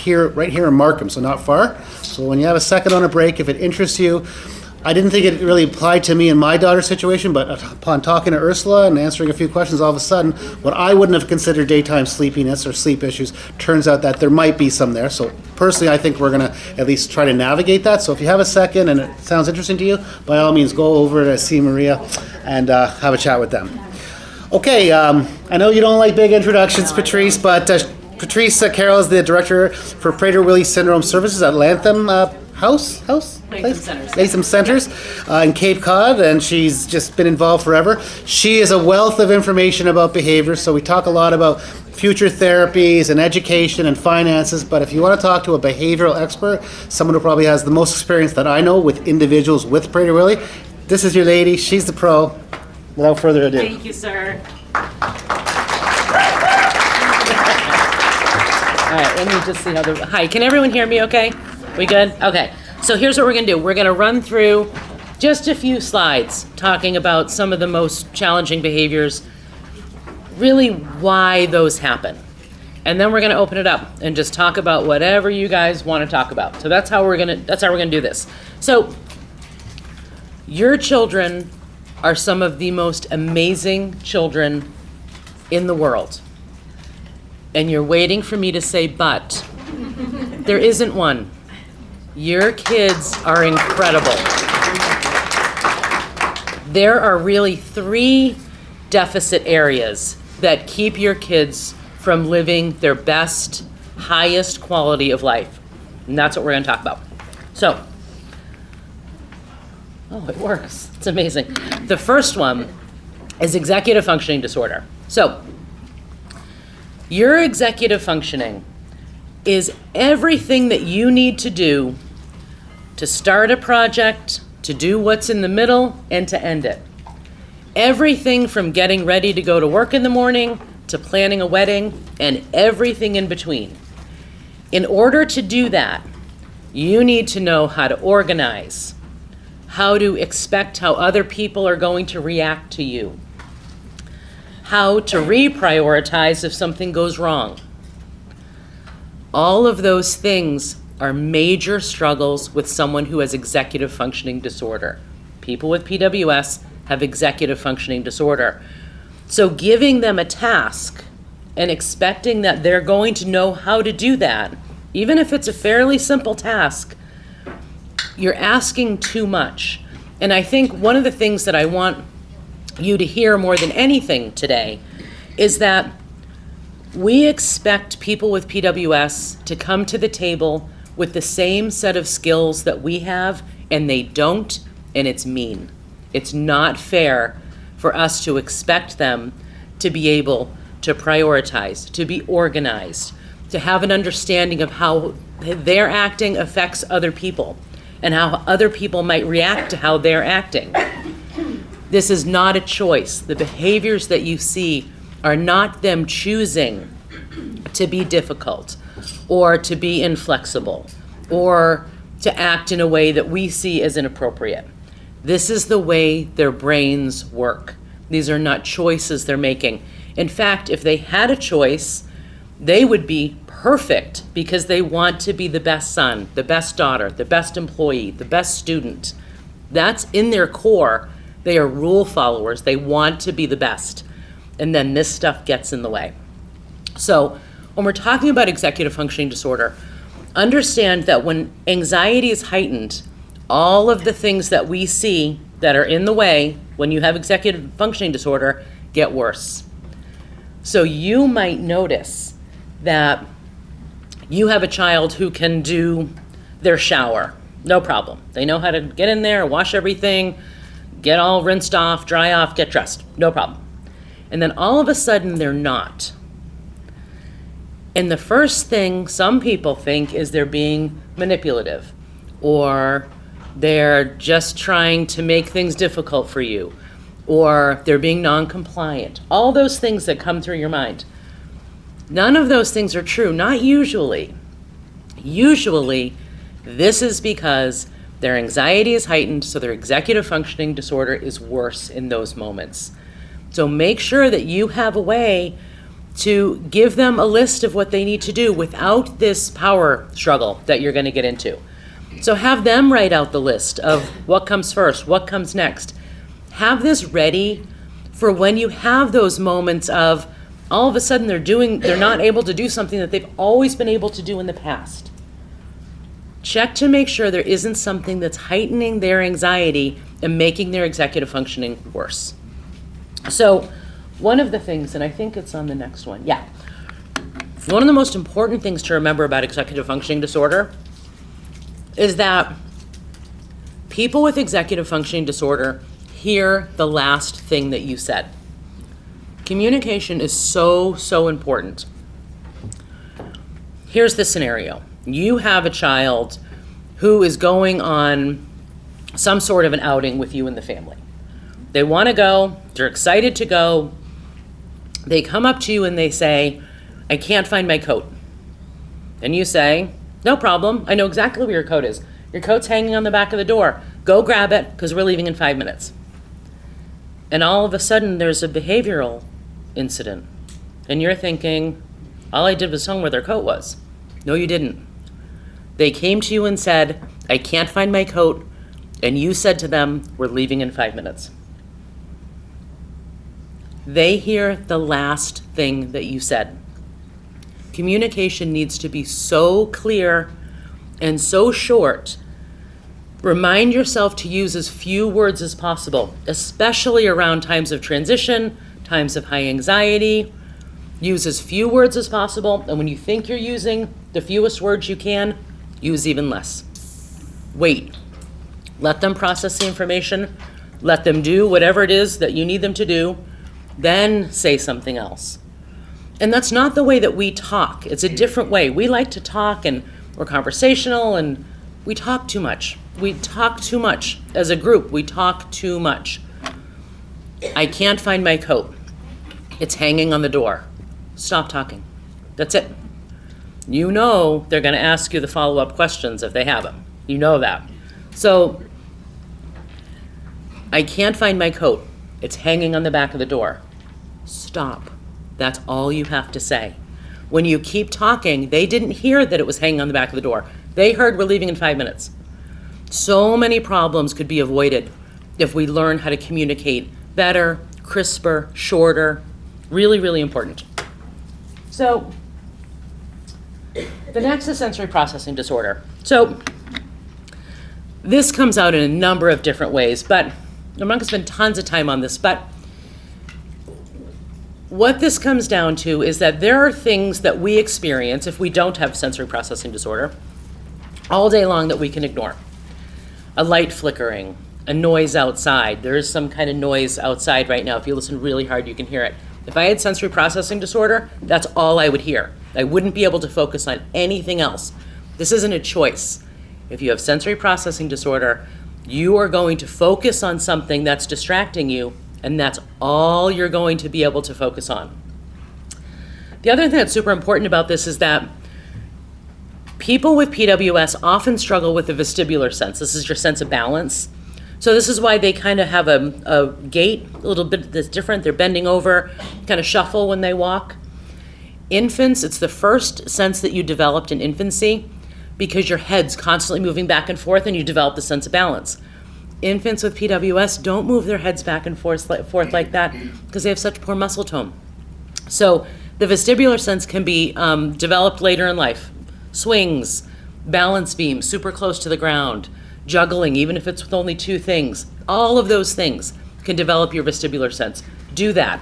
right here in Markham, so not far. So when you have a second on a break, if it interests you, I didn't think it really applied to me in my daughter's situation, but upon talking to Ursula and answering a few questions, all of a sudden, what I wouldn't have considered daytime sleepiness or sleep issues, turns out that there might be some there. So personally, I think we're going to at least try to navigate that. So if you have a second and it sounds interesting to you, by all means, go over to see Maria and have a chat with them. Okay, I know you don't like big introductions, Patrice, but Patrice Carroll is the director for Prader-Willi Syndrome Services at Latham Latham Centers in Cape Cod, and she's just been involved forever. She is a wealth of information about behavior, so we talk a lot about future therapies and education and finances, but if you want to talk to a behavioral expert, someone who probably has the most experience that I know with individuals with Prader-Willi, this is your lady. She's the pro. Without further ado. Thank you, sir. All right, let me just see how hi, can everyone hear me okay? We good? Okay, so here's what we're gonna do. We're gonna run through just a few slides talking about some of the most challenging behaviors, really why those happen. And then we're gonna open it up and just talk about whatever you guys wanna talk about. So that's how we're gonna do this. So, your children are some of the most amazing children in the world. And you're waiting for me to say but. There isn't one. Your kids are incredible. There are really 3 deficit areas that keep your kids from living their best, highest quality of life. And that's what we're gonna talk about. So, oh, it works. It's amazing. The first one is executive functioning disorder. So, your executive functioning is everything that you need to do to start a project, to do what's in the middle, and to end it. Everything from getting ready to go to work in the morning, to planning a wedding, and everything in between. In order to do that, you need to know how to organize, how to expect how other people are going to react to you, how to reprioritize if something goes wrong. All of those things are major struggles with someone who has executive functioning disorder. People with PWS have executive functioning disorder. So giving them a task and expecting that they're going to know how to do that, even if it's a fairly simple task, you're asking too much. And I think one of the things that I want you to hear more than anything today is that we expect people with PWS to come to the table with the same set of skills that we have, and they don't, and it's mean. It's not fair for us to expect them to be able to prioritize, to be organized, to have an understanding of how their acting affects other people and how other people might react to how they're acting. This is not a choice. The behaviors that you see are not them choosing to be difficult or to be inflexible or to act in a way that we see as inappropriate. This is the way their brains work. These are not choices they're making. In fact, if they had a choice, they would be perfect because they want to be the best son, the best daughter, the best employee, the best student. That's in their core. They are rule followers. They want to be the best. And then this stuff gets in the way. So when we're talking about executive functioning disorder, understand that when anxiety is heightened, all of the things that we see that are in the way when you have executive functioning disorder get worse. So you might notice that you have a child who can do their shower, no problem. They know how to get in there, wash everything, get all rinsed off, dry off, get dressed, no problem. And then all of a sudden they're not. And the first thing some people think is they're being manipulative, or they're just trying to make things difficult for you, or they're being non-compliant. All those things that come through your mind. None of those things are true, not usually. Usually, this is because their anxiety is heightened, so their executive functioning disorder is worse in those moments. So make sure that you have a way to give them a list of what they need to do without this power struggle that you're going to get into. So have them write out the list of what comes first, what comes next. Have this ready for when you have those moments of all of a sudden they're not able to do something that they've always been able to do in the past. Check to make sure there isn't something that's heightening their anxiety and making their executive functioning worse. So one of the things, and I think it's on the next one, yeah. One of the most important things to remember about executive functioning disorder is that people with executive functioning disorder hear the last thing that you said. Communication is so, so important. Here's the scenario. You have a child who is going on some sort of an outing with you and the family. They want to go, they're excited to go. They come up to you and they say, I can't find my coat. And you say, no problem, I know exactly where your coat is. Your coat's hanging on the back of the door. Go grab it, because we're leaving in 5 minutes. And all of a sudden, there's a behavioral incident. And you're thinking, all I did was tell them where their coat was. No, you didn't. They came to you and said, I can't find my coat. And you said to them, we're leaving in 5 minutes. They hear the last thing that you said. Communication needs to be so clear and so short. Remind yourself to use as few words as possible, especially around times of transition, times of high anxiety. Use as few words as possible, and when you think you're using the fewest words you can, use even less. Wait. Let them process the information. Let them do whatever it is that you need them to do. Then say something else. And that's not the way that we talk. It's a different way. We like to talk, and we're conversational, and we talk too much. We talk too much. As a group, we talk too much. I can't find my coat. It's hanging on the door. Stop talking. That's it. You know they're going to ask you the follow-up questions if they have them. You know that. So, I can't find my coat. It's hanging on the back of the door. Stop. That's all you have to say. When you keep talking, they didn't hear that it was hanging on the back of the door. They heard we're leaving in 5 minutes. So many problems could be avoided if we learn how to communicate better, crisper, shorter. Really, really important. So, the next is sensory processing disorder. So, this comes out in a number of different ways, but I'm not going to spend tons of time on this, but what this comes down to is that there are things that we experience if we don't have sensory processing disorder all day long that we can ignore. A light flickering, a noise outside. There is some kind of noise outside right now. If you listen really hard, you can hear it. If I had sensory processing disorder, that's all I would hear. I wouldn't be able to focus on anything else. This isn't a choice. If you have sensory processing disorder, you are going to focus on something that's distracting you, and that's all you're going to be able to focus on. The other thing that's super important about this is that people with PWS often struggle with the vestibular sense. This is your sense of balance. So this is why they kind of have a gait a little bit that's different. They're bending over, kind of shuffle when they walk. Infants, it's the first sense that you developed in infancy because your head's constantly moving back and forth and you develop the sense of balance. Infants with PWS don't move their heads back and forth like that because they have such poor muscle tone. So the vestibular sense can be developed later in life. Swings, balance beams, super close to the ground, juggling, even if it's with only two things. All of those things can develop your vestibular sense. Do that.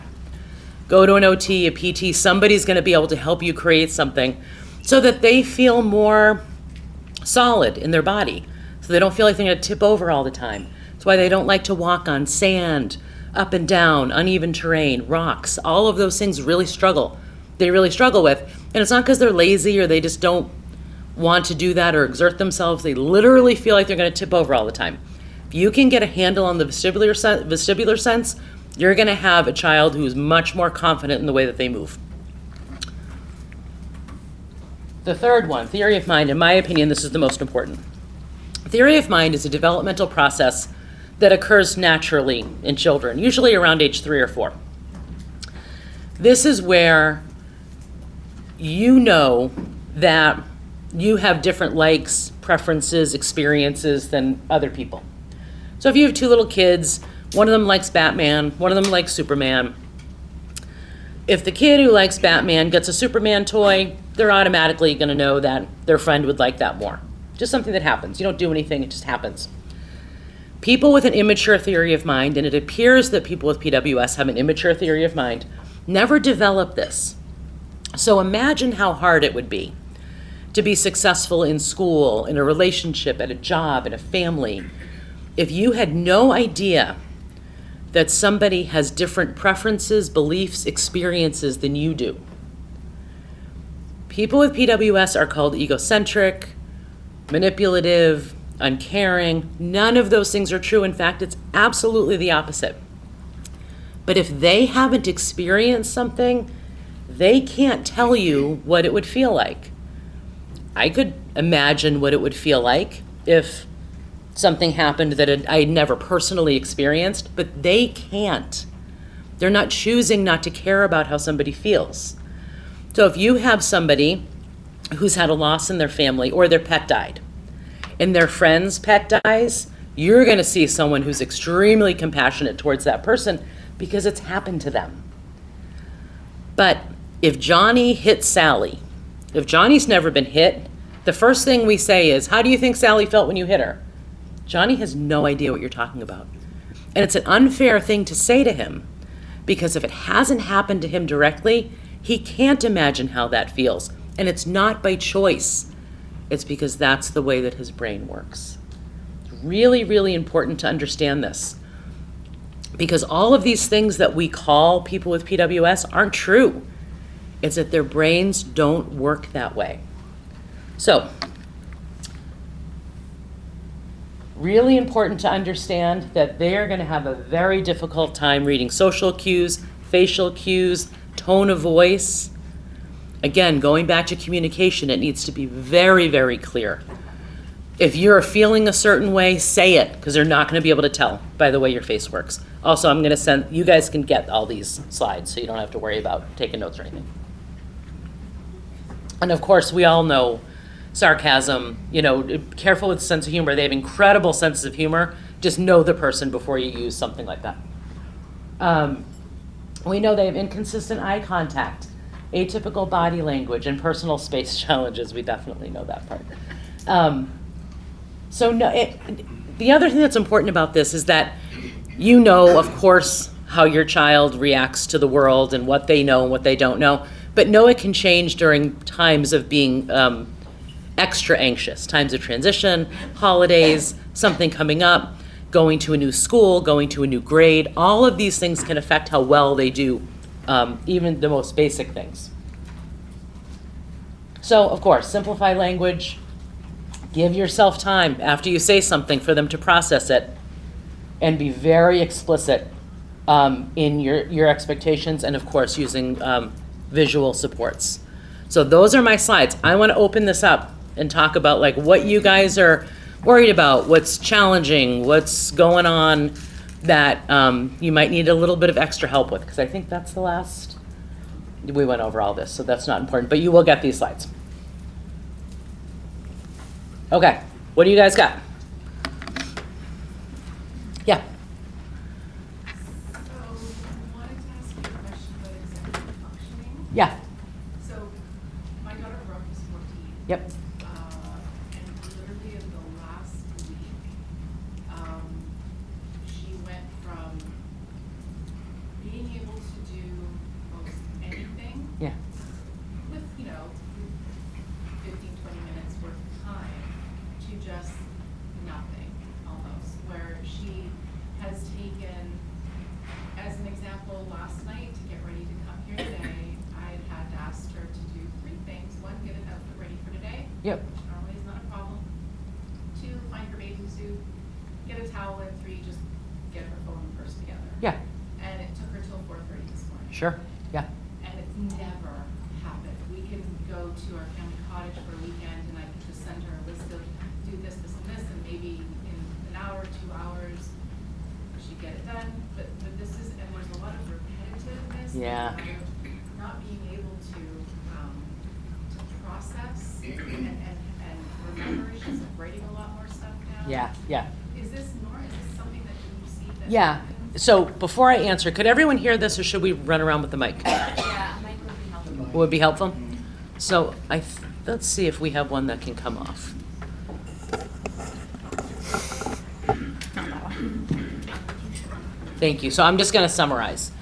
Go to an OT, a PT, somebody's going to be able to help you create something so that they feel more solid in their body, so they don't feel like they're going to tip over all the time. That's why they don't like to walk on sand, up and down, uneven terrain, rocks. All of those things really struggle. They really struggle with. And it's not because they're lazy or they just don't want to do that or exert themselves. They literally feel like they're going to tip over all the time. If you can get a handle on the vestibular sense, you're going to have a child who's much more confident in the way that they move. The third one, theory of mind, in my opinion, this is the most important. Theory of mind is a developmental process that occurs naturally in children, usually around age 3 or 4. This is where you know that you have different likes, preferences, experiences than other people. So if you have two little kids, one of them likes Batman, one of them likes Superman. If the kid who likes Batman gets a Superman toy, they're automatically going to know that their friend would like that more. Just something that happens. You don't do anything, it just happens. People with an immature theory of mind, and it appears that people with PWS have an immature theory of mind, never develop this. So imagine how hard it would be to be successful in school, in a relationship, at a job, in a family, if you had no idea that somebody has different preferences, beliefs, experiences than you do. People with PWS are called egocentric, manipulative, uncaring. None of those things are true. In fact, it's absolutely the opposite. But if they haven't experienced something, they can't tell you what it would feel like. I could imagine what it would feel like if something happened that I had never personally experienced, but they can't. They're not choosing not to care about how somebody feels. So if you have somebody who's had a loss in their family or their pet died, and their friend's pet dies, you're going to see someone who's extremely compassionate towards that person because it's happened to them. But if Johnny hit Sally, if Johnny's never been hit, the first thing we say is, how do you think Sally felt when you hit her? Johnny has no idea what you're talking about. And it's an unfair thing to say to him because if it hasn't happened to him directly, he can't imagine how that feels. And it's not by choice. It's because that's the way that his brain works. It's really, really important to understand this. Because all of these things that we call people with PWS aren't true. It's that their brains don't work that way. So, really important to understand that they're going to have a very difficult time reading social cues, facial cues, tone of voice. Again, going back to communication, it needs to be very, very clear. If you're feeling a certain way, say it, because they're not going to be able to tell by the way your face works. Also, I'm going to send, you guys can get all these slides, so you don't have to worry about taking notes or anything. And of course, we all know sarcasm, careful with sense of humor. They have incredible senses of humor. Just know the person before you use something like that. We know they have inconsistent eye contact, atypical body language, and personal space challenges. We definitely know that part. The other thing that's important about this is that you know, of course, how your child reacts to the world and what they know and what they don't know, but know it can change during times of being extra anxious, times of transition, holidays, something coming up, going to a new school, going to a new grade. All of these things can affect how well they do, even the most basic things. So, of course, simplify language. Give yourself time after you say something for them to process it, and be very explicit in your expectations, and of course using visual supports. So those are my slides. I want to open this up and talk about like what you guys are worried about, what's challenging, what's going on that you might need a little bit of extra help with, because I think that's the last. We went over all this, so that's not important, but you will get these slides. Okay, what do you guys got? Yeah. So, I wanted to ask you a question about executive functioning. Yeah. So, my daughter Brooke is 14. Yep. And literally in the last week, she went from being able to do most anything Yeah. with, 15, 20 minutes worth of time to just nothing, almost, where she has taken, as an example, last night to get ready to come here today, I had asked her to do 3 things. 1, get an outfit ready for today, Yep. which normally is not a problem. 2, find her bathing suit, get a towel, and 3, just get her phone and purse together. Yeah. And it took her till 4:30 this morning. Sure. Yeah. And it's never happened. We can go to our family cottage for a weekend and I can just send her a list of do this, this, and this, and maybe in an hour, 2 hours, she'd get it done. But this is, and there's a lot of repetitiveness. Yeah. Not being able to lot more stuff now. Yeah. Is this something that you see that Yeah. happens? So before I answer, could everyone hear this, or should we run around with the mic? Yeah, Mike would be helpful. Would be helpful? So let's see if we have one that can come off. Thank you. So I'm just going to summarize.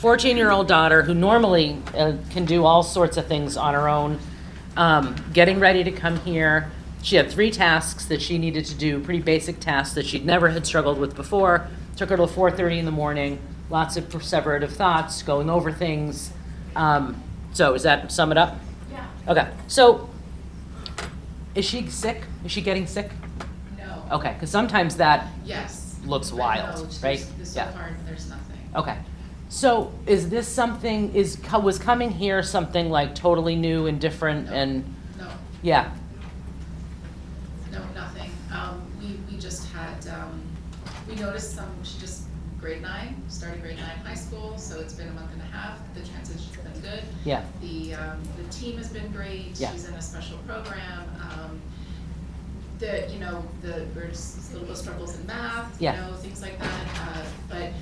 14-year-old daughter who normally can do all sorts of things on her own, getting ready to come here. She had 3 tasks that she needed to do, pretty basic tasks that she'd never had struggled with before. Took her till 4:30 in the morning, lots of perseverative thoughts, going over things. So does that sum it up? Yeah. Okay. So is she sick? Is she getting sick? No. Okay, because sometimes that Yes. looks But wild, no, right? So Yeah. far, there's nothing. Okay. So is this something, was coming here something like totally new and different No. and, No, yeah, no, nothing. We just had, we noticed she just started grade 9 high school, so it's been a month and a half. The transition's been good. yeah, The team has been great. Yeah. She's in a special program. There's little struggles in math, Yeah. things like that. But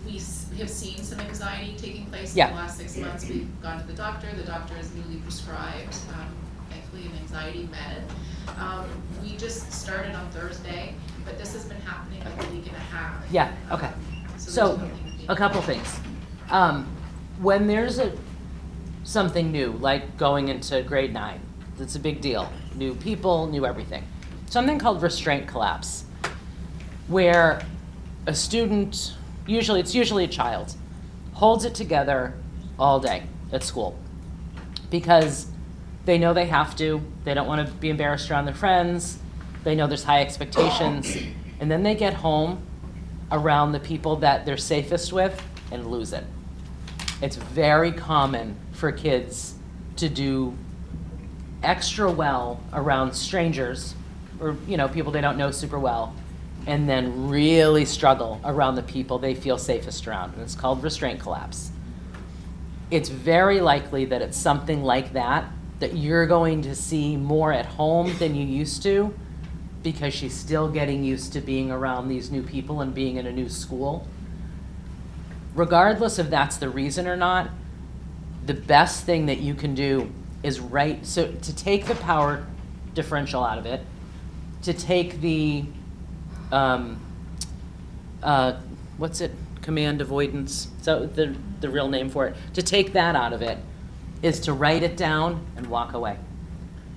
we have seen some anxiety taking place Yeah. in the last 6 months. We've gone to the doctor. The doctor has newly prescribed, thankfully, an anxiety med. We just started on Thursday, but this has been happening like a week and a half. yeah, okay. So So, there's nothing being- a couple things. When there's something new, like going into grade 9, it's a big deal. New people, new everything. Something called restraint collapse, where a student, it's usually a child, holds it together all day at school because they know they have to, they don't want to be embarrassed around their friends, they know there's high expectations, and then they get home around the people that they're safest with and lose it. It's very common for kids to do extra well around strangers or people they don't know super well, and then really struggle around the people they feel safest around. And it's called restraint collapse. It's very likely that it's something like that you're going to see more at home than you used to, because she's still getting used to being around these new people and being in a new school. Regardless if that's the reason or not, the best thing that you can do is to take the power differential out of it, to take the, command avoidance, so the real name for it, to take that out of it is to write it down and walk away.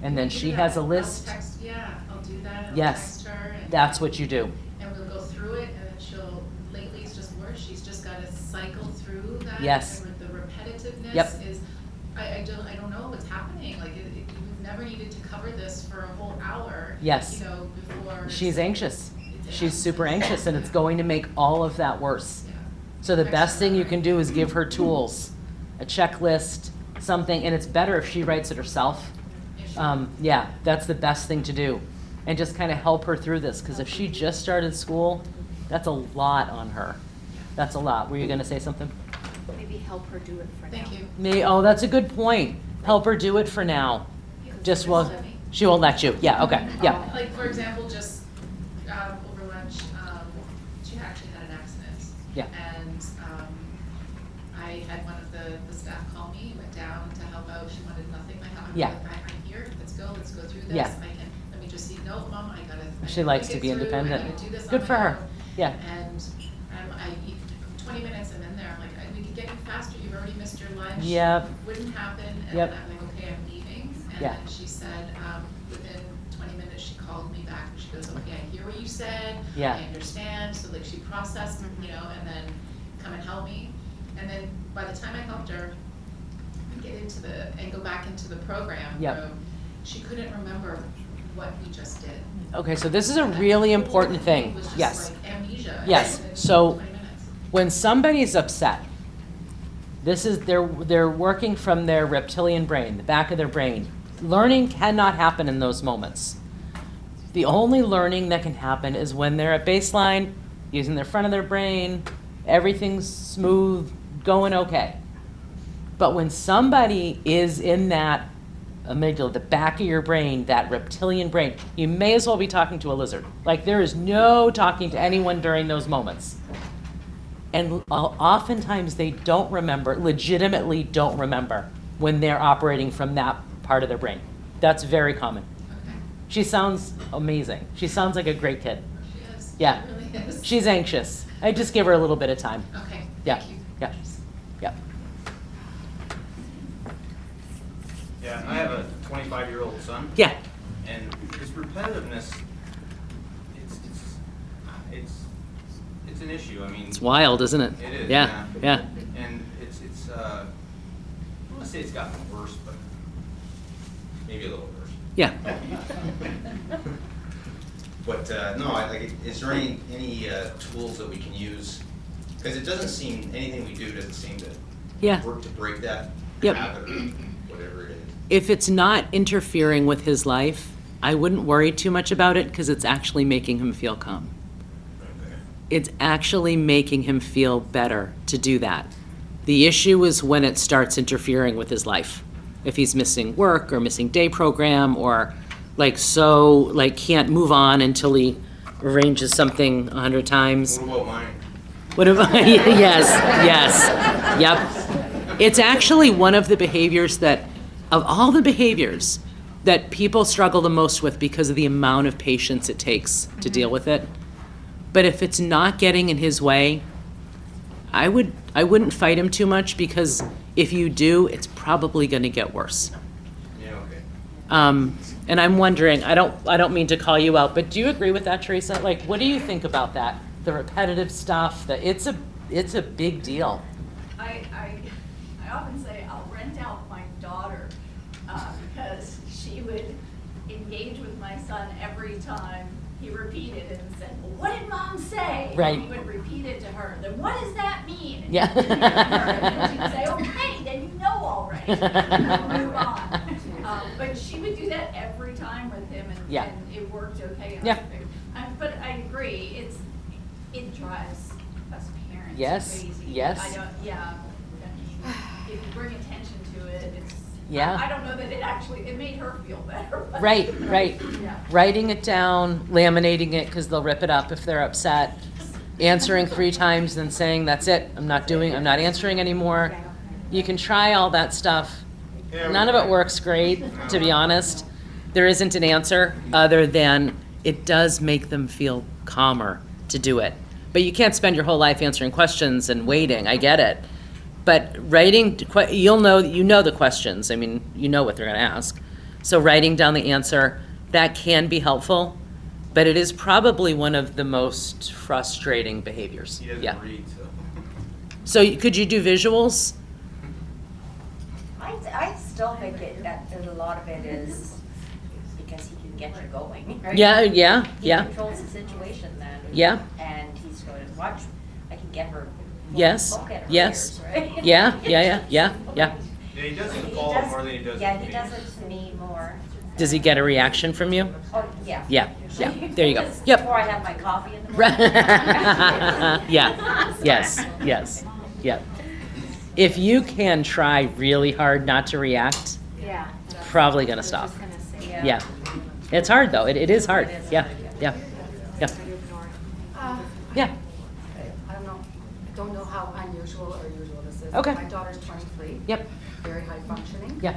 And then she has a list. I'll do that, and Yes, I'll text her. And that's what you do. And we'll go through it, and then lately it's just worse, she's just gotta cycle through that. Yes. And the repetitiveness Yep. is, I don't know what's happening, like, we've never needed to cover this for a whole hour. Yes. Before. She's anxious. It's- She's super anxious, and it's going to make all of that worse. Yeah. So the best thing you can do is give her tools, a checklist, something, and it's better if she writes it herself. Yeah, that's the best thing to do. And just kind of help her through this, because if she just started school, that's a lot on her. That's a lot. Were you going to say something? Maybe help her do it for now. Thank you. Oh, that's a good point. Help her do it for now. Just Well, she won't let you. Yeah, okay, yeah. Like, for example, just over lunch, she actually had an accident. Yeah. And I had one of the staff call me, went down to help out. She wanted nothing. I'm Yeah. like, I'm here. Let's go through this. Yeah. Let me just see. No, Mom, I gotta. She likes to think be it through. independent. I gotta do this Good on for my her. own. Yeah. And 20 minutes I'm in there. I'm like, we could get you faster. You've already missed your lunch. Yep. Wouldn't happen. And Yep. then I'm like, okay, I'm leaving. And Yeah. then she said, within 20 minutes, she called me back and she goes, okay, I hear what you said. Yeah. I understand. So like she processed, and then come and help me. And then by the time I helped her go back into the program Yep. room, she couldn't remember what we just did. Okay, so this is a really important thing. It was just Yes. like amnesia. Yes. in So 20 minutes. when somebody's upset, they're working from their reptilian brain, the back of their brain. Learning cannot happen in those moments. The only learning that can happen is when they're at baseline, using the front of their brain, everything's smooth, going okay. But when somebody is in that amygdala, the back of your brain, that reptilian brain, you may as well be talking to a lizard. Like, there is no talking to anyone during those moments. And oftentimes they don't remember, legitimately don't remember, when they're operating from that part of their brain. That's very common. Okay. She sounds amazing. She sounds like a great kid. She is. Yeah. She really is. She's anxious. I just give her a little bit of time. Okay. Yeah. Thank you. Yeah. Yeah. Yeah, I have a 25-year-old son, Yeah. and his repetitiveness, it's an issue. I mean, It's wild, isn't it? It is. Yeah. Yeah. And it's I don't want to say it's gotten worse, but maybe a little worse. Yeah. But no, is there any tools that we can use? Because it doesn't seem, anything we do doesn't seem to Yeah. work to break that Yep. habit or whatever it is. If it's not interfering with his life, I wouldn't worry too much about it because it's actually making him feel calm. Okay. It's actually making him feel better to do that. The issue is when it starts interfering with his life. If he's missing work or missing day program or can't move on until he arranges something 100 times. What about mine? What about, yes, yep. It's actually one of the behaviors that, of all the behaviors, that people struggle the most with because of the amount of patience it takes to deal with it. But if it's not getting in his way, I wouldn't fight him too much because if you do, it's probably going to get worse. Yeah, okay. And I'm wondering, I don't mean to call you out, but do you agree with that, Teresa? Like, what do you think about that? The repetitive stuff, it's a big deal. I often say I'll rent out my daughter because she would engage with my son every time he repeated it and said, well, what did mom say? Right. And he would repeat it to her. Then what does that mean? And Yeah. he'd repeat it to her, and then she'd say, okay, then you know already. And we'll move on. But she would do that every time with him, and, Yeah. and it worked okay. Yeah. But I agree, it drives us parents Yes, crazy. yes. I don't, yeah. I mean, if you bring attention to it, it's. Yeah. I don't know that it made her feel better. But Right. Yeah. Writing it down, laminating it because they'll rip it up if they're upset, answering 3 times, then saying, that's it, I'm not answering anymore. You can try all that stuff. Yeah, None of it works great, to be honest. There isn't an answer other than it does make them feel calmer to do it. But you can't spend your whole life answering questions and waiting, I get it. But writing, you know the questions. I mean, you know what they're going to ask. So writing down the answer, that can be helpful, but it is probably one of the most frustrating behaviors. He doesn't Yeah. read, so. So could you do visuals? I still think that a lot of it is because he can get you going, right? Yeah. He controls the situation then. Yeah. And he's going to watch, I can get her. Yes, Look at her yes. ears, right? Yeah. Yeah, he does it to Paul more than he does Yeah, to he me. does it to me more. Does he get a reaction from you? Oh, yeah. Yeah. There you go. Just Yep. Before I have my coffee in the Right. morning. Yeah. Yes. Yep. If you can try really hard not to react, Yeah. probably gonna stop. Just gonna say. Yeah. It's hard though. It is hard. It is Yeah. hard, Yeah. Yeah. Yeah. I don't know how unusual or usual this is. Okay. My daughter's 23. Yep. Very high functioning. Yeah.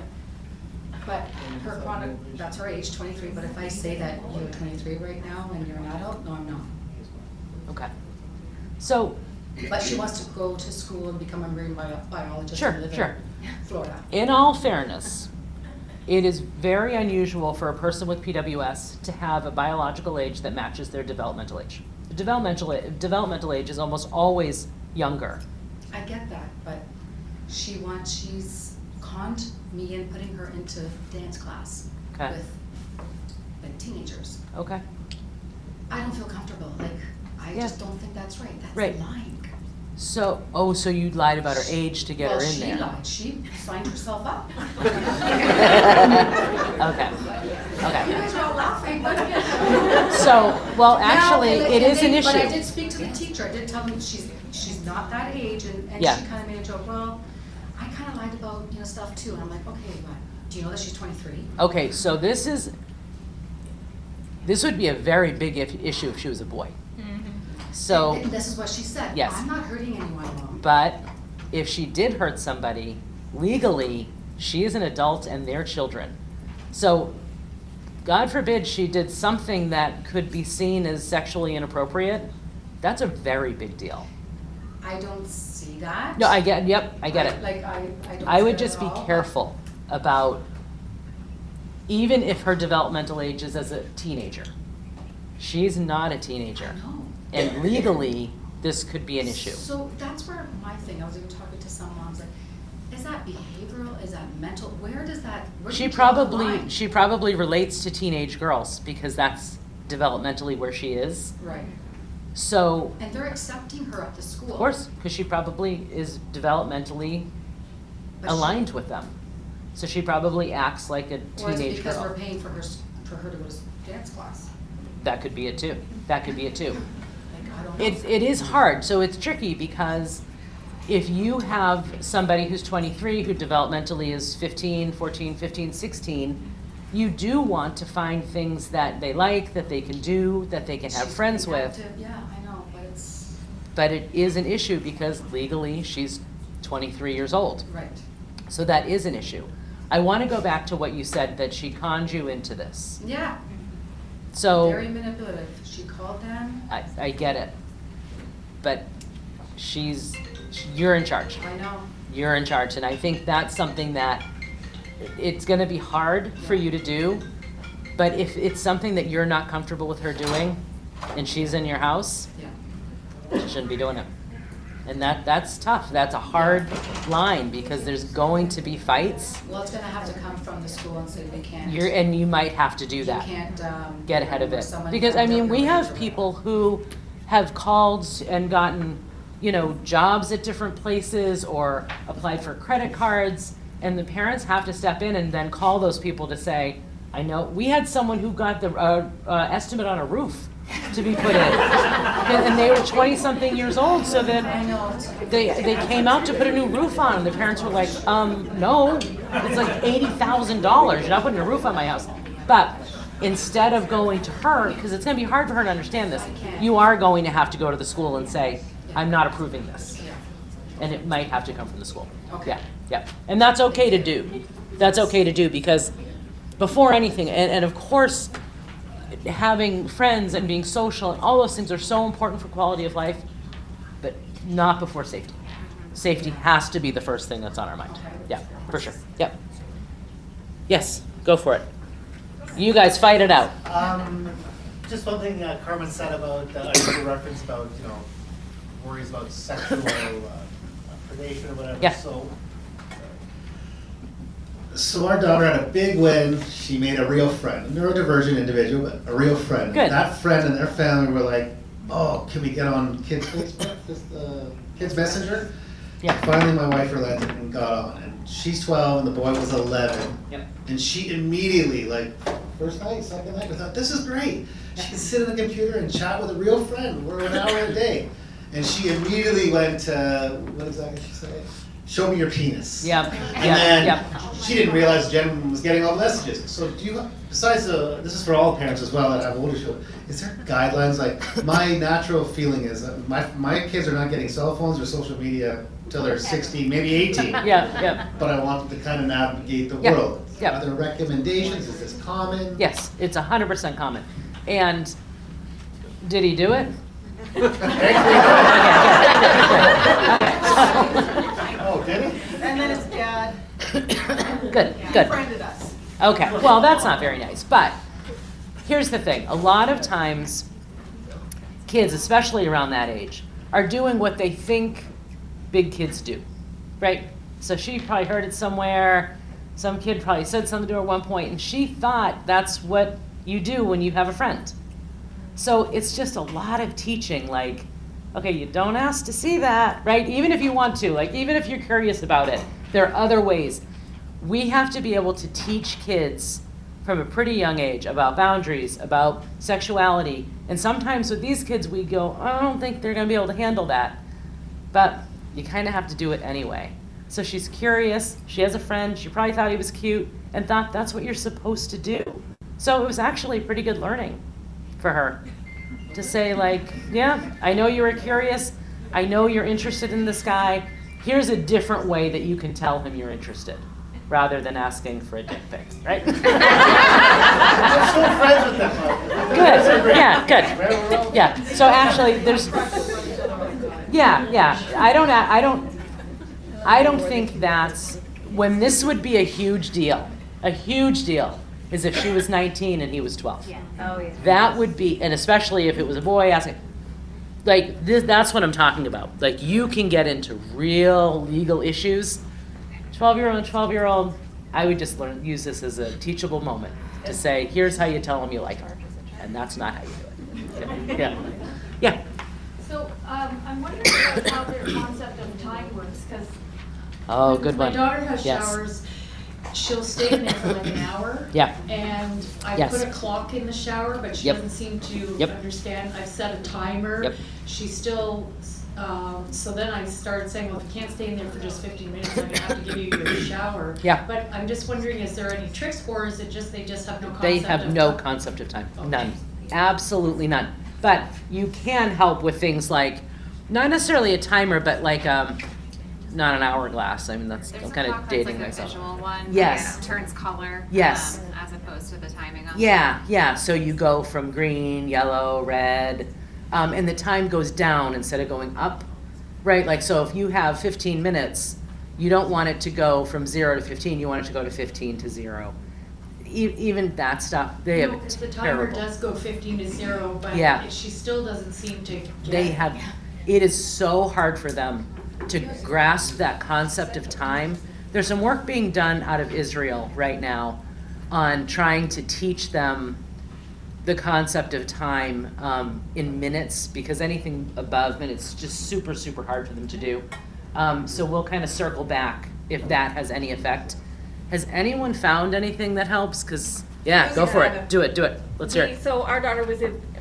But her chronic, that's her age, 23, but if I say that you're 23 right now and you're an adult, no, I'm not. Okay. So, But she wants to go to school and become a marine biologist Sure, and live sure. in Florida. in all fairness, it is very unusual for a person with PWS to have a biological age that matches their developmental age. Developmental age is almost always younger. I get that, but she's conned me in putting her into dance class Okay. with the teenagers. Okay. I don't feel comfortable, I Yeah. just don't think that's right. That's Right. lying. So you lied about her age to get her in there. Well, she lied. She signed herself up. Okay. You Okay. guys are all laughing, but. So, well, actually, Now, it is an But I issue. did speak to the teacher. I did tell him she's not that age, and Yeah. she kind of made a joke. Well, I kind of lied about stuff too, and I'm like, okay, but do Do you know that she's 23? Okay, so this would be a very big issue if she was a boy. So, And this is what she said. Yes. I'm not hurting anyone, Mom. but if she did hurt somebody, legally, she is an adult and they're children. So, God forbid she did something that could be seen as sexually inappropriate, that's a very big deal. I don't see that. No, I get it. I Like, I don't I see would that just at be all. careful about, even if her developmental age is as a teenager. She's not a teenager. No. And legally, this could be an issue. So that's where my thing, I was even talking to some moms, like, is that behavioral, is that mental, where does that, where do She you draw the probably, line? she probably relates to teenage girls because that's developmentally where she is. Right, So, and they're accepting her at the school. of course, because she probably is developmentally But she- aligned with them. So she probably acts like a Or is it teenage because we're girl. paying for her to go to dance class? That could be it too. That could be it too. Like, I don't know. It is hard, so it's tricky because if you have somebody who's 23 who developmentally is 15, 14, 15, 16, you do want to find things that they like, that they can do, that they can have She's friends pretty with. active. Yeah, I know, but it's, But it is an issue because legally she's 23 years old. right. So that is an issue. I want to go back to what you said, that she conned you into this. Yeah, So very manipulative. She called them, I get it. But you're in charge. I know. You're in charge. And I think that's something that it's going to be hard for you to do. But if it's something that you're not comfortable with her doing and she's in your house, Yeah. she shouldn't be doing it. And that's tough. That's a hard line because there's going to be fights. Well, it's gonna have to come from the school and say they can't. And you might have to do that. You can't, Get ahead of or it. someone Because, from I mean, we your have manager. people who have called and gotten, jobs at different places or applied for credit cards, and the parents have to step in and then call those people to say, I know, we had someone who got the estimate on a roof to be put in. And they were 20-something years old, so I then know. they came out to put a new roof on, and the parents were like, no, it's like $80,000, you're not putting a roof on my house. But instead of going to her, because it's gonna be hard for her to understand this, you are going to have to go to the school and say, I'm not approving this. Yeah. And it might have to come from the school. Okay. Yeah. And that's okay to do. That's okay to do, because before anything, and of course, having friends and being social and all those things are so important for quality of life, but not before safety. Safety has to be the first thing that's on our mind. Yeah, for sure. Yep. Yes, go for it. You guys fight it out. Just one thing Carmen said about, a reference about, worries about sexual predation or whatever. Yeah. So our daughter had a big win. She made a real friend, a neurodivergent individual, but a real friend. Good. That friend and their family were like, "Oh, can we get on Kids Facebook, Kids Messenger?" Yeah. Finally, my wife relented and got on. And she's 12, and the boy was 11. Yep. And she immediately, first night, second night, I thought, this is great. She can sit on the computer and chat with a real friend for an hour a day. And she immediately went to, what exactly did she say? Show me your penis. Yep. And Yep. then Yep. she didn't realize Jen was getting all the messages. So do you, besides this is for all parents as well that have older children, is there guidelines? Like, my natural feeling is that my kids are not getting cell phones or social media until they're 16, maybe 18. Yeah. But I want them to kind of navigate the Yeah, world. yeah. Are there recommendations? Is this common? Yes, it's 100% common. And did he do it? Oh, did he? And then his dad Good. friended us. Okay, well, that's not very nice, but here's the thing. A lot of times, kids, especially around that age, are doing what they think big kids do, right? So she probably heard it somewhere, some kid probably said something to her at one point, and she thought that's what you do when you have a friend. So it's just a lot of teaching, like, okay, you don't ask to see that, right? Even if you want to, even if you're curious about it, there are other ways. We have to be able to teach kids from a pretty young age about boundaries, about sexuality. And sometimes with these kids, we go, I don't think they're gonna be able to handle that. But you kind of have to do it anyway. So she's curious, she has a friend, she probably thought he was cute, and thought that's what you're supposed to do. So it was actually pretty good learning for her to say, like, yeah, I know you were curious. I know you're interested in this guy. Here's a different way that you can tell him you're interested, rather than asking for a dick pic, right? I'm still friends with them. Good. Yeah, good. Yeah. So actually, there's. Yeah. I don't think that's when this would be a huge deal. A huge deal is if she was 19 and he was 12. Yeah. Oh, yeah. That would be, and especially if it was a boy asking. Like this, that's what I'm talking about. Like you can get into real legal issues. 12-year-old, I would just use this as a teachable moment to say, here's how you tell them you like her. And that's not how you do it. Yeah. So, I'm wondering about how their concept of time works, because Oh, good one. My daughter has Yes. showers, she'll stay in there for like an hour. Yeah. And I Yes. put a clock in the shower, but she Yep. doesn't seem to Yep. understand. I've set a timer. Yep. She still, so then I started saying, well, if you can't stay in there for just 15 minutes, I'm gonna have to give you your shower. Yeah. But I'm just wondering, is there any tricks, or is it just they just have no concept They of have no time? concept of time. Okay. None. Absolutely none. But you can help with things like, not necessarily a timer, but like not an hourglass. I mean, that's There's I'm a kind clock of that's dating like myself. a visual one. Yes. That turns color. Yes. As opposed to the timing on Yeah. So you go from green, yellow, red, and the time goes down instead of going up, right? Like, so if you have 15 minutes, you don't want it to go from 0 to 15, you want it to go to 15 to 0. Even that stuff, they No, have 'cause the timer terrible. does go 15 to 0, but Yeah. she still doesn't seem to get They have, it is so hard for them to grasp that concept of time. There's some work being done out of Israel right now on trying to teach them the concept of time in minutes, because anything above minutes is just super, super hard for them to do. So we'll kind of circle back if that has any effect. Has anyone found anything that helps? Because, yeah, go for it. Do it. Let's hear it. So our daughter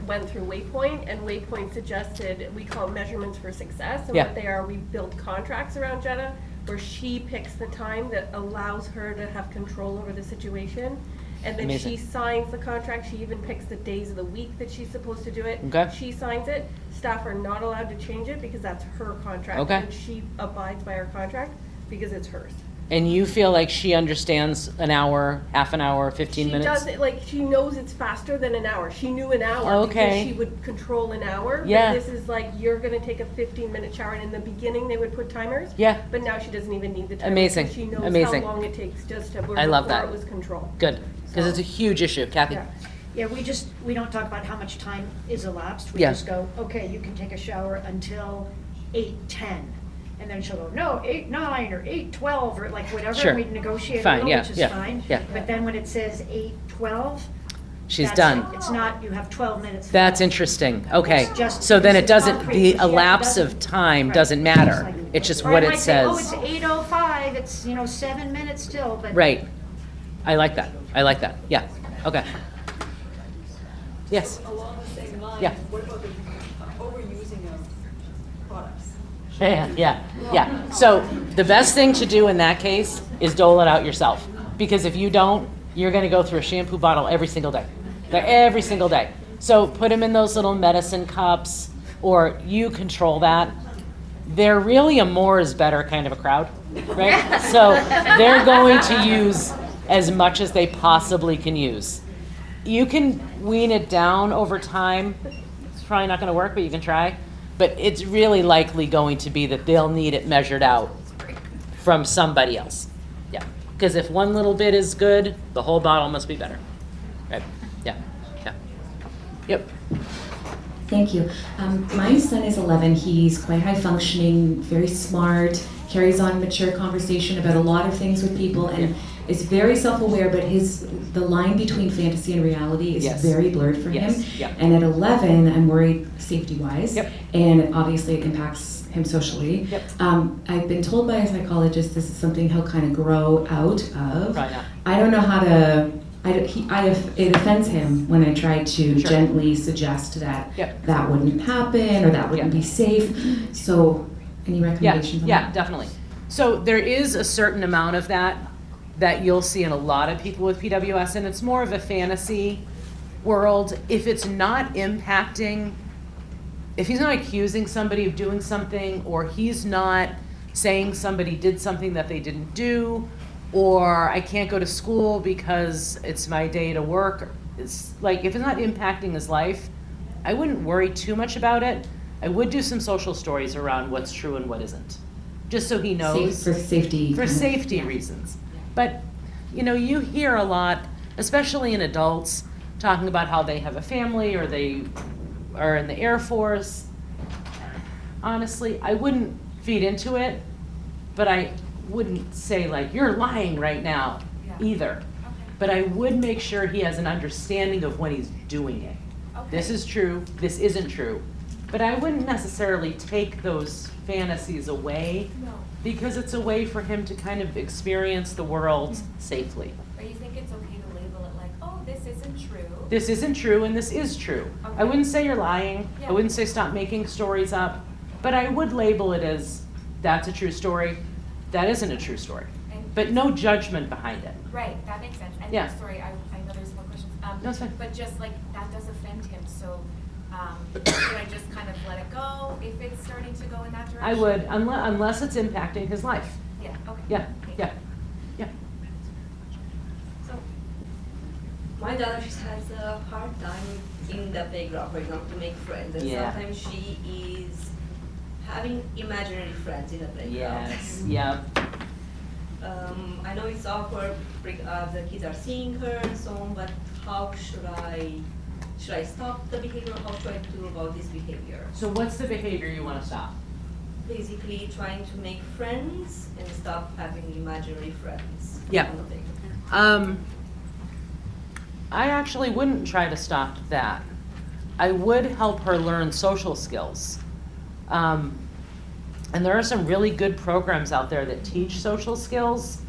went through Waypoint, and Waypoint suggested, we call measurements for success, and Yeah. what they are, we build contracts around Jenna, where she picks the time that allows her to have control over the situation. And then Amazing. she signs the contract, she even picks the days of the week that she's supposed to do it. Okay. She signs it, staff are not allowed to change it because that's her contract. Okay. And she abides by her contract because it's hers. And you feel like she understands an hour, half an hour, 15 minutes? She does it, like, she knows it's faster than an hour. She knew an hour Okay. because she would control an hour. Yeah. But this is like, you're gonna take a 15-minute shower, and in the beginning, they would put timers. Yeah. But now she doesn't even need the timer. Amazing. because She knows Amazing. how long it takes just to, I love before that. it was control. Good, because it's a huge issue. Kathy? Yeah. Yeah, we don't talk about how much time is elapsed. We Yeah. just go, okay, you can take a shower until 8:10. And then she'll go, no, 8:09 or 8:12 or like whatever. Sure. We negotiate a Fine, little, yeah, which is yeah, fine. yeah. But then when it says 8:12. She's that's done. it. It's not, you have 12 minutes. That's interesting. Okay. It's just- So then it it's doesn't, concrete. the Yeah, it elapse of doesn't- time right. doesn't matter. It's just Or what I it might say, oh, says. it's 8:05, it's, 7 minutes still, but. Right. I like that. Yeah. Okay. Yes. Along the same lines, Yeah. what about the overusing of products? Yeah. So the best thing to do in that case is dole it out yourself. Because if you don't, you're going to go through a shampoo bottle every single day. Every single day. So put them in those little medicine cups, or you control that. They're really a more is better kind of a crowd, right? So they're going to use as much as they possibly can use. You can wean it down over time. It's probably not going to work, but you can try. But it's really likely going to be that they'll need it measured out from somebody else. Yeah. Because if one little bit is good, the whole bottle must be better. Right? Yeah. Yep. Thank you. My son is 11. He's quite high functioning, very smart, carries on mature conversation about a lot of things with people, and is very self-aware, but the line between fantasy and reality is Yes. very blurred for Yes. him. Yep. And at 11, I'm worried safety-wise, Yep. and obviously it impacts him socially. Yep. I've been told by a psychologist this is something he'll kind of grow out of. Probably not. I don't know how to. It offends him when I try to Sure. gently suggest that Yep. that wouldn't happen or that wouldn't Yeah. be safe. So, any recommendations on Yeah, that? definitely. So there is a certain amount of that that you'll see in a lot of people with PWS, and it's more of a fantasy world. If it's not impacting, if he's not accusing somebody of doing something, or he's not saying somebody did something that they didn't do, or I can't go to school because it's my day to work, it's like, if it's not impacting his life, I wouldn't worry too much about it. I would do some social stories around what's true and what isn't, just so he knows. For safety. For safety reasons. But, you know, you hear a lot, especially in adults, talking about how they have a family or they are in the Air Force. Honestly, I wouldn't feed into it, but I wouldn't say like, you're lying right now either. But I would make sure he has an understanding of when he's doing it. This is true, this isn't true. But I wouldn't necessarily take those fantasies away, because it's a way for him to kind of experience the world safely. But you think it's okay to label it like, oh, this isn't true? This isn't true and this is true. I wouldn't say you're lying. I wouldn't say stop making stories up. But I would label it as, that's a true story, that isn't a true story. But no judgment behind it. Right, that makes sense. And Yeah. sorry, I know there's more questions. No, it's fine. But just like, that does offend him, so should I just kind of let it go if it's starting to go in that direction? I would, unless it's impacting his life. Yeah, okay. Yeah, yeah, yeah. So, my daughter, she has a hard time in the playground, for example, to make friends. And Yeah. sometimes she is having imaginary friends in the playground. Yes, yeah. I know it's awkward, the kids are seeing her and so on, but how should I stop the behavior? How should I do about this behavior? So what's the behavior you want to stop? Basically trying to make friends and stop having imaginary friends. Yeah. on the playground. I actually wouldn't try to stop that. I would help her learn social skills. And there are some really good programs out there that teach social skills.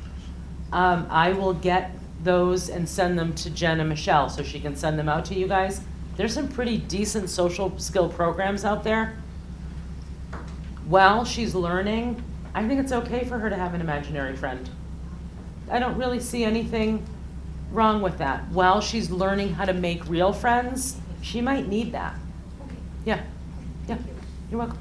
I will get those and send them to Jen and Michelle so she can send them out to you guys. There's some pretty decent social skill programs out there. While she's learning, I think it's okay for her to have an imaginary friend. I don't really see anything wrong with that. While she's learning how to make real friends, she might need that. Yeah, yeah, you're welcome.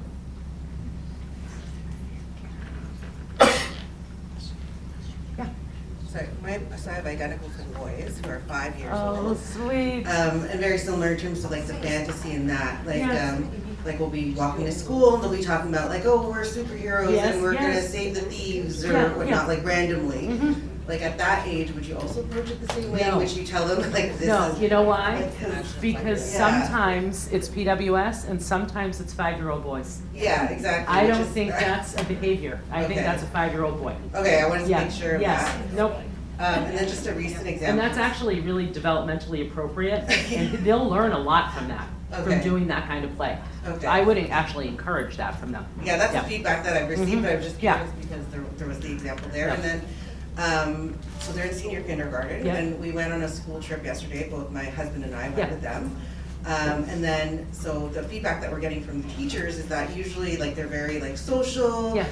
So I have identical twin boys who are 5 years Oh, old. sweet. And very similar in terms of like the fantasy and that. Like, Yes. like we'll be walking to school and they'll be talking about like, oh, we're superheroes Yes, and we're gonna yes. save the thieves or Yeah, whatnot, yeah. like randomly. Mhm. Like at that age, would you also approach it the same way? No. Would you tell them like this No, is? you know why? Like, Because Yeah. sometimes it's PWS and sometimes it's 5-year-old boys. Yeah, exactly. I which don't is- think that's a behavior. I think Okay. that's a 5-year-old boy. Okay, I wanted to Yeah, make sure of yes, that. nope. And then just a recent example. And that's actually really developmentally appropriate, and they'll learn a lot from that, from Okay. doing that kind of play. Okay. I would actually encourage that from them. Yeah, that's the feedback that I've received, Mhm. but I was just Yeah. curious because there was the example there. Yeah. And then, so they're in senior kindergarten, Yeah. and we went on a school trip yesterday, both my husband and I Yeah. went with them. And then, so the feedback that we're getting from the teachers is that usually, like, they're very, like, social. Yeah.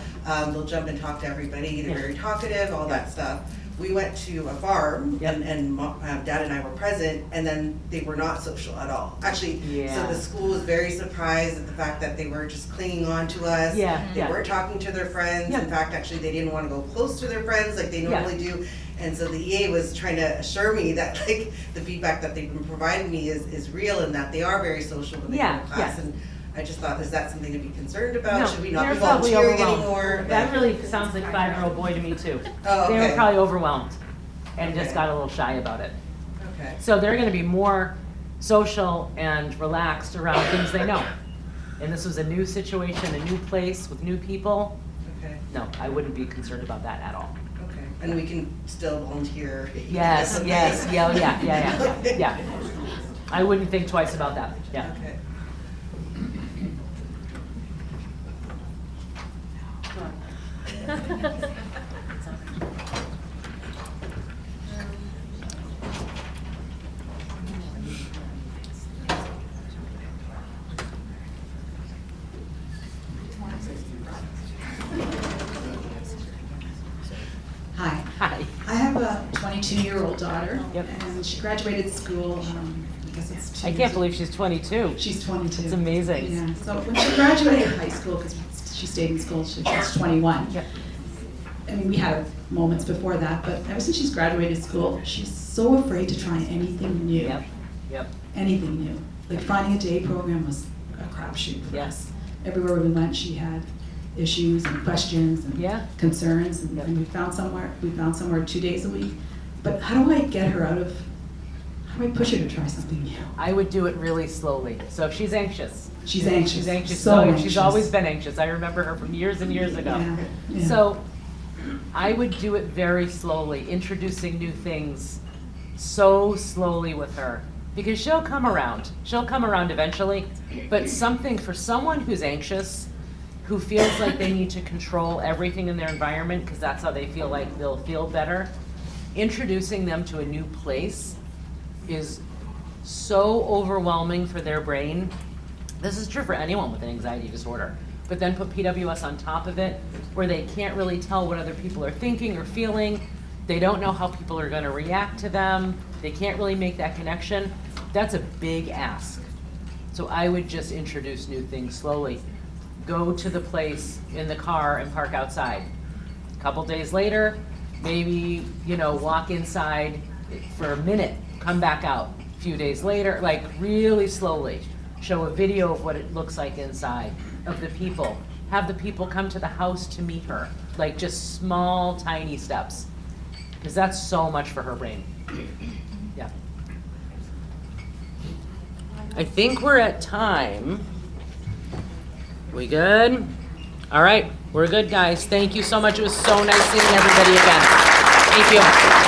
They'll jump and talk to everybody, they're Yeah. very talkative, all that stuff. We went to a farm, Yep. and Dad and I were present, and then they were not social at all. Actually, so Yeah. the school was very surprised at the fact that they were just clinging on to us. Yeah, They yeah. weren't talking to their friends. Yeah. In fact, actually, they didn't want to go close to their friends like they normally do. And so the EA was trying to assure me that like the feedback that they've been providing me is real and that they are very social when they Yeah, go to class. yeah. And I just thought, is that something to be concerned about? No, Should we not they're be probably volunteering overwhelmed. anymore? That Like- really sounds like 5-year-old boy to me too. Oh, They were okay. probably overwhelmed and just Okay. got a little shy about it. Okay. So they're gonna be more social and relaxed around things they know. And this was a new situation, a new place with new people. Okay. No, I wouldn't be concerned about that at all. Okay. And we can still volunteer. Yes, Okay. yes, yeah. Yeah. I wouldn't think twice about that, yeah. Okay. Hi. Hi. I have 22-year-old daughter. Yep. And she graduated school, I guess it's 2 I years can't ago. believe she's 22. She's 22. It's amazing. Yeah, so when she graduated high school, because she stayed in school, she was 21. Yeah. I mean, we had moments before that, but ever since she's graduated school, she's so afraid to try anything new. Yep, yep. Anything new. Like finding a day program was a crapshoot for us. Everywhere we went, she had issues and questions and concerns, and we found somewhere 2 days a week. But how do I get her out of? How do I push her to try something new? I would do it really slowly. So if she's anxious. She's anxious. She's anxious. So She's anxious. always been anxious. I remember her from years and years ago. Yeah. So I would do it very slowly, introducing new things so slowly with her. Because she'll come around. She'll come around eventually. But something for someone who's anxious, who feels like they need to control everything in their environment because that's how they feel like they'll feel better, introducing them to a new place is so overwhelming for their brain. This is true for anyone with an anxiety disorder. But then put PWS on top of it, where they can't really tell what other people are thinking or feeling. They don't know how people are going to react to them. They can't really make that connection. That's a big ask. So I would just introduce new things slowly. Go to the place in the car and park outside. A couple days later, maybe, walk inside for a minute, come back out. A few days later, like really slowly. Show a video of what it looks like inside, of the people. Have the people come to the house to meet her. Like just small, tiny steps. Because that's so much for her brain. Yeah. I think we're at time. We good? All right, we're good, guys. Thank you so much. It was so nice seeing everybody again. Thank you.